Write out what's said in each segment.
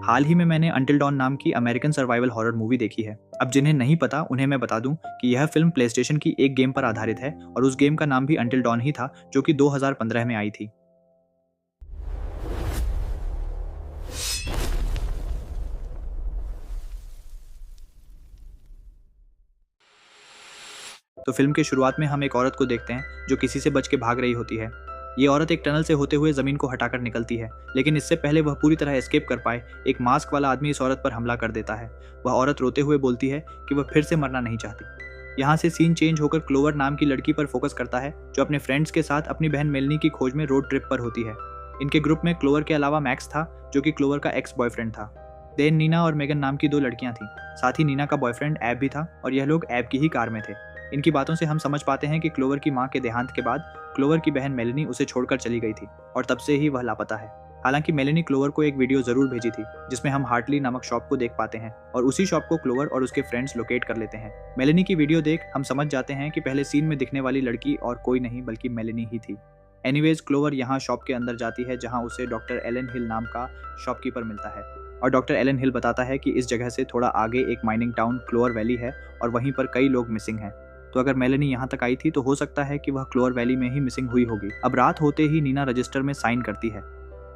हाल ही में मैंने until don नाम की अमेरिकन सर्वाइवल हॉरर मूवी देखी है। अब जिन्हें नहीं पता उन्हें मैं बता दूं कि यह फिल्म प्लेस्टेशन की एक गेम पर आधारित है और उस गेम का नाम भी अंटिल डॉन ही था, जो कि 2015 में आई थी। तो फिल्म के शुरुआत में हम एक औरत को देखते हैं जो किसी से बच के भाग रही होती है। ये औरत एक टनल से होते हुए जमीन को हटाकर निकलती है, लेकिन इससे पहले वह पूरी तरह एस्केप कर पाए, एक मास्क वाला आदमी इस औरत पर हमला कर देता है। वह औरत रोते हुए बोलती है कि वह फिर से मरना नहीं चाहती। यहाँ से सीन चेंज होकर क्लोवर नाम की लड़की पर फोकस करता है, जो अपने फ्रेंड्स के साथ अपनी बहन मेलनी की खोज में रोड ट्रिप पर होती है। इनके ग्रुप में क्लोवर के अलावा मैक्स था, जो कि क्लोवर का एक्स बॉयफ्रेंड था। देन नीना और मेगन नाम की दो लड़कियां थीं। साथ ही नीना का बॉयफ्रेंड ऐब भी था और यह लोग ऐब की ही कार में थे। इनकी बातों से हम समझ पाते हैं कि क्लोवर की मां के देहांत के बाद क्लोवर की बहन मेलेनी उसे छोड़कर चली गई थी और तब से ही वह लापता है। हालांकि मेलेनी क्लोवर को एक वीडियो जरूर भेजी थी, जिसमें हम हार्टली नामक शॉप को देख पाते हैं और उसी शॉप को क्लोवर और उसके फ्रेंड्स लोकेट कर लेते हैं। मेलेनी की वीडियो देख हम समझ जाते हैं कि पहले सीन में दिखने वाली लड़की और कोई नहीं बल्कि मेलेनी ही थी। एनीवेज, क्लोवर यहाँ शॉप के अंदर जाती है, जहाँ उसे डॉक्टर एलन हिल नाम का शॉपकीपर मिलता है और डॉक्टर एलन हिल बताता है कि इस जगह से थोड़ा आगे एक माइनिंग टाउन क्लोवर वैली है और वहीं पर कई लोग मिसिंग हैं। तो अगर मेलेनी यहाँ तक आई थी तो हो सकता है कि वह क्लोवर वैली में ही मिसिंग हुई होगी। अब रात होते ही नीना रजिस्टर में साइन करती है,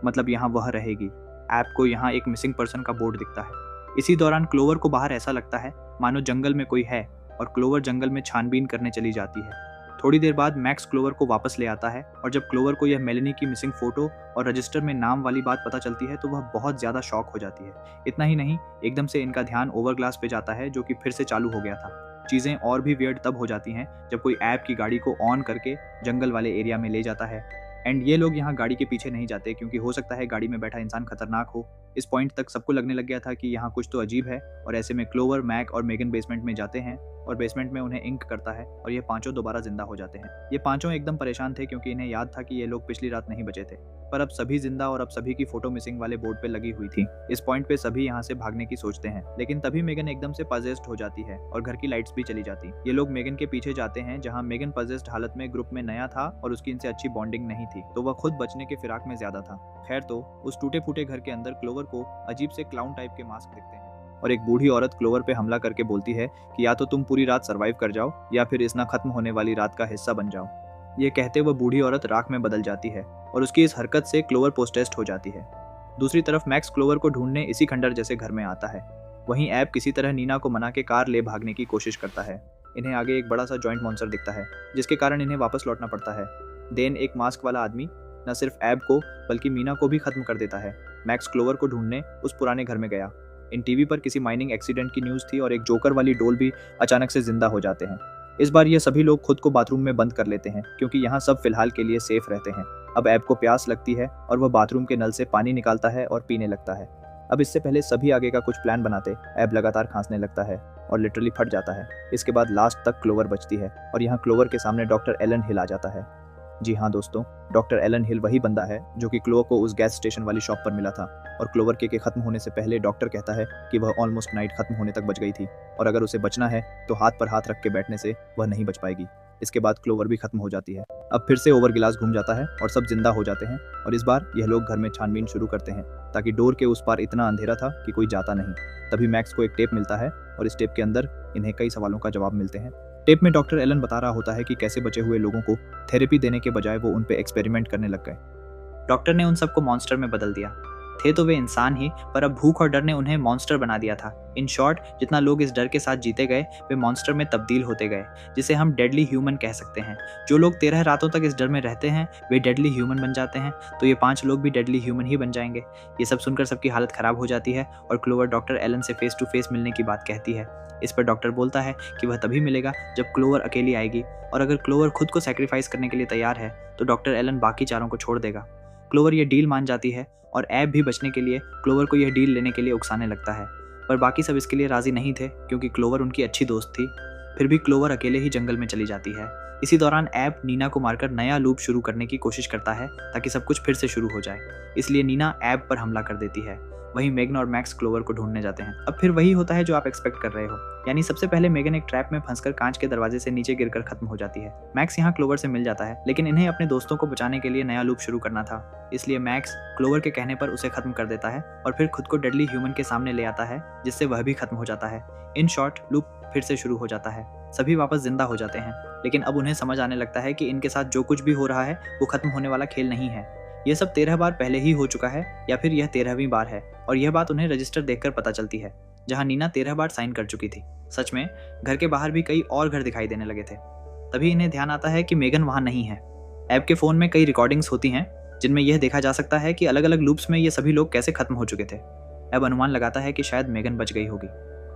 मतलब यहाँ वह रहेगी। ऐप को यहाँ एक मिसिंग पर्सन का बोर्ड दिखता है। इसी दौरान क्लोवर को बाहर ऐसा लगता है मानो जंगल में कोई है और क्लोवर जंगल में छानबीन करने चली जाती है। थोड़ी देर बाद मैक्स क्लोवर को वापस ले आता है और जब क्लोवर को यह मेलेनी की मिसिंग फोटो और रजिस्टर में नाम वाली बात पता चलती है तो वह बहुत ज़्यादा शॉक हो जाती है। इतना ही नहीं, एकदम से इनका ध्यान ओवरग्लास पे जाता है, जो कि फिर से चालू हो गया था। चीज़ें और भी वियर्ड तब हो जाती हैं जब कोई ऐप की गाड़ी को ऑन करके जंगल वाले एरिया में ले जाता है। एंड ये लोग यहाँ गाड़ी के पीछे नहीं जाते, क्योंकि हो सकता है गाड़ी में बैठा इंसान खतरनाक हो। इस पॉइंट तक सबको लगने लग गया था कि यहाँ कुछ तो अजीब है और ऐसे में क्लोवर, मैक और मेगन बेसमेंट में जाते हैं और बेसमेंट में उन्हें इंक करता है और ये पांचों दोबारा जिंदा हो जाते हैं। ये पांचों एकदम परेशान थे, क्योंकि इन्हें याद था कि ये लोग पिछली रात नहीं बचे थे, पर अब सभी जिंदा और अब सभी की फोटो मिसिंग वाले बोर्ड पे लगी हुई थी। इस पॉइंट पे सभी यहाँ से भागने की सोचते हैं, लेकिन तभी मेगन एकदम से पजेस्ड हो जाती है और घर की लाइट्स भी चली जाती। ये लोग मेगन के पीछे जाते हैं, जहाँ मेगन पजेस्ड हालत में ग्रुप में नया था और उसकी इनसे अच्छी बॉन्डिंग नहीं थी, तो वह खुद बचने के फिराक में ज्यादा था। खैर, तो उस टूटे फूटे घर के अंदर क्लोवर को अजीब से क्लाउन टाइप के मास्क दिखते हैं और एक बूढ़ी औरत क्लोवर पे हमला करके बोलती है कि या तो तुम पूरी रात सरवाइव कर जाओ या फिर इस ना खत्म होने वाली रात का हिस्सा बन जाओ। ये कहते वह बूढ़ी औरत राख में बदल जाती है और उसकी इस हरकत से क्लोवर पोस्टेस्ट हो जाती है। दूसरी तरफ मैक्स क्लोवर को ढूंढने इसी खंडर जैसे घर में आता है। वहीं ऐप किसी तरह नीना को मना के कार ले भागने की कोशिश करता है। इन्हें आगे एक बड़ा सा जॉइंट मॉन्स्टर दिखता है, जिसके कारण इन्हें वापस लौटना पड़ता है। देन एक मास्क वाला आदमी न सिर्फ ऐब को बल्कि मीना को भी खत्म कर देता है। मैक्स क्लोवर को ढूंढने उस पुराने घर में गया। इन टीवी पर किसी माइनिंग एक्सीडेंट की न्यूज़ थी और एक जोकर वाली डोल भी अचानक से जिंदा हो जाते हैं। इस बार ये सभी लोग खुद को बाथरूम में बंद कर लेते हैं, क्योंकि यहाँ सब फिलहाल के लिए सेफ रहते हैं। अब ऐब को प्यास लगती है और वह बाथरूम के नल से पानी निकालता है और पीने लगता है। अब इससे पहले सभी आगे का कुछ प्लान बनाते ऐब लगातार खांसने लगता है और लिटरली फट जाता है। इसके बाद लास्ट तक क्लोवर बचती है और यहाँ क्लोवर के सामने डॉक्टर एलन हिल आ जाता है। जी हाँ दोस्तों, डॉक्टर एलन हिल वही बंदा है जो कि क्लोवर को उस गैस स्टेशन वाली शॉप पर मिला था और क्लोवर के खत्म होने से पहले डॉक्टर कहता है कि वह ऑलमोस्ट नाइट खत्म होने तक बच गई थी और अगर उसे बचना है तो हाथ पर हाथ रख के बैठने से वह नहीं बच पाएगी। इसके बाद क्लोवर भी खत्म हो जाती है। अब फिर से ओवर गिलास घूम जाता है और सब जिंदा हो जाते हैं और इस बार यह लोग घर में छानबीन शुरू करते हैं, ताकि डोर के उस पार इतना अंधेरा था कि कोई जाता नहीं। तभी मैक्स को एक टेप मिलता है और इस टेप के अंदर इन्हें कई सवालों का जवाब मिलते हैं। टेप में डॉक्टर एलन बता रहा होता है कि कैसे बचे हुए लोगों को थेरेपी देने के बजाय वो उन पे एक्सपेरिमेंट करने लग गए। डॉक्टर ने उन सबको मॉन्स्टर में बदल दिया। थे तो वे इंसान ही, पर अब भूख और डर ने उन्हें मॉन्स्टर बना दिया था। इन शॉर्ट, जितना लोग इस डर के साथ जीते गए वे मॉन्स्टर में तब्दील होते गए, जिसे हम डेडली ह्यूमन कह सकते हैं। जो लोग 13 रातों तक इस डर में रहते हैं वे डेडली ह्यूमन बन जाते हैं, तो ये 5 लोग भी डेडली ह्यूमन ही बन जाएंगे। ये सब सुनकर सबकी हालत खराब हो जाती है और क्लोवर डॉक्टर एलन से फेस टू फेस मिलने की बात कहती है। इस पर डॉक्टर बोलता है कि वह तभी मिलेगा जब क्लोवर अकेली आएगी और अगर क्लोवर खुद को सैक्रिफाइस करने के लिए तैयार है तो डॉक्टर एलन बाकी चारों को छोड़ देगा। क्लोवर ये डील मान जाती है और ऐब भी बचने के लिए क्लोवर को यह डील लेने के लिए उकसाने लगता है, पर बाकी सब इसके लिए राजी नहीं थे, क्योंकि क्लोवर उनकी अच्छी दोस्त थी। फिर भी क्लोवर अकेले ही जंगल में चली जाती है। इसी दौरान ऐब नीना को मारकर नया लूप शुरू करने की कोशिश करता है ताकि सब कुछ फिर से शुरू हो जाए। इसलिए नीना ऐब पर हमला कर देती है। वहीं मेगन और मैक्स क्लोवर को ढूंढने जाते हैं। अब फिर वही होता है जो आप एक्सपेक्ट कर रहे हो, यानी सबसे पहले मेगन एक ट्रैप में फंसकर कांच के दरवाजे से नीचे गिरकर खत्म हो जाती है। मैक्स यहाँ क्लोवर से मिल जाता है, लेकिन इन्हें अपने दोस्तों को बचाने के लिए नया लूप शुरू करना था, इसलिए मैक्स क्लोवर के कहने पर उसे खत्म कर देता है और फिर खुद को डेडली ह्यूमन के सामने ले आता है, जिससे वह भी खत्म हो जाता है। इन शॉर्ट, लूप फिर से शुरू हो जाता है। सभी वापस जिंदा हो जाते हैं, लेकिन अब उन्हें समझ आने लगता है कि इनके साथ जो कुछ भी हो रहा है वो खत्म होने वाला खेल नहीं है। यह सब 13 बार पहले ही हो चुका है, या फिर यह 13वीं बार है, और यह बात उन्हें रजिस्टर देखकर पता चलती है, जहां नीना 13 बार साइन कर चुकी थी। सच में घर के बाहर भी कई और घर दिखाई देने लगे थे। तभी इन्हें ध्यान आता है कि मेगन वहां नहीं है। ऐब के फोन में कई रिकॉर्डिंग्स होती हैं जिनमें यह देखा जा सकता है कि अलग अलग लूप्स में ये सभी लोग कैसे खत्म हो चुके थे। ऐब अनुमान लगाता है कि शायद मेगन बच गई होगी।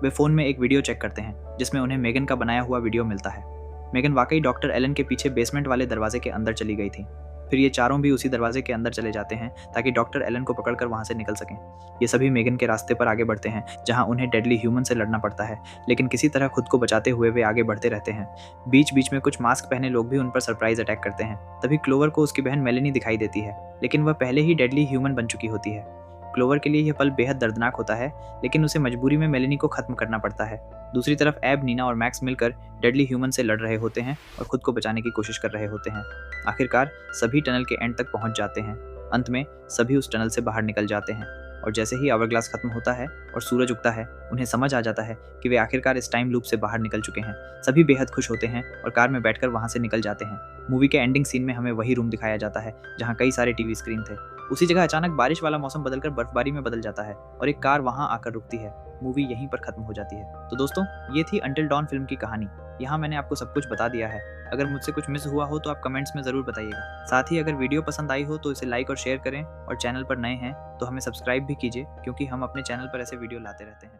वे फोन में एक वीडियो चेक करते हैं जिसमें उन्हें मेगन का बनाया हुआ वीडियो मिलता है। मेगन वाकई डॉक्टर एलन के पीछे बेसमेंट वाले दरवाजे के अंदर चली गई थी। फिर ये चारों भी उसी दरवाजे के अंदर चले जाते हैं ताकि डॉक्टर एलन को पकड़कर वहां से निकल सकें। ये सभी मेगन के रास्ते पर आगे बढ़ते हैं, जहां उन्हें डेडली ह्यूमन से लड़ना पड़ता है, लेकिन किसी तरह खुद को बचाते हुए वे आगे बढ़ते रहते हैं। बीच बीच में कुछ मास्क पहने लोग भी उन पर सरप्राइज अटैक करते हैं। तभी क्लोवर को उसकी बहन मेलेनी दिखाई देती है, लेकिन वह पहले ही डेडली ह्यूमन बन चुकी होती है। क्लोवर के लिए यह पल बेहद दर्दनाक होता है, लेकिन उसे मजबूरी में मेलेनी को खत्म करना पड़ता है। दूसरी तरफ ऐब, नीना और मैक्स मिलकर डेडली ह्यूमन से लड़ रहे होते हैं और खुद को बचाने की कोशिश कर रहे होते हैं। आखिरकार सभी टनल के एंड तक पहुंच जाते हैं। अंत में सभी उस टनल से बाहर निकल जाते हैं, और जैसे ही आवर-ग्लास खत्म होता है और सूरज उगता है, उन्हें समझ आ जाता है कि वे आखिरकार इस टाइम लूप से बाहर निकल चुके हैं। सभी बेहद खुश होते हैं और कार में बैठकर वहां से निकल जाते हैं। मूवी के एंडिंग सीन में हमें वही रूम दिखाया जाता है जहां कई सारे टीवी स्क्रीन थे। उसी जगह अचानक बारिश वाला मौसम बदलकर बर्फबारी में बदल जाता है और एक कार वहां आकर रुकती है। मूवी यहीं पर खत्म हो जाती है। तो दोस्तों, ये थी अंटिल डॉन फिल्म की कहानी। यहाँ मैंने आपको सब कुछ बता दिया है। अगर मुझसे कुछ मिस हुआ हो तो आप कमेंट्स में ज़रूर बताइएगा। साथ ही अगर वीडियो पसंद आई हो तो इसे लाइक और शेयर करें, और चैनल पर नए हैं तो हमें सब्सक्राइब भी कीजिए, क्योंकि हम अपने चैनल पर ऐसे वीडियो लाते रहते हैं।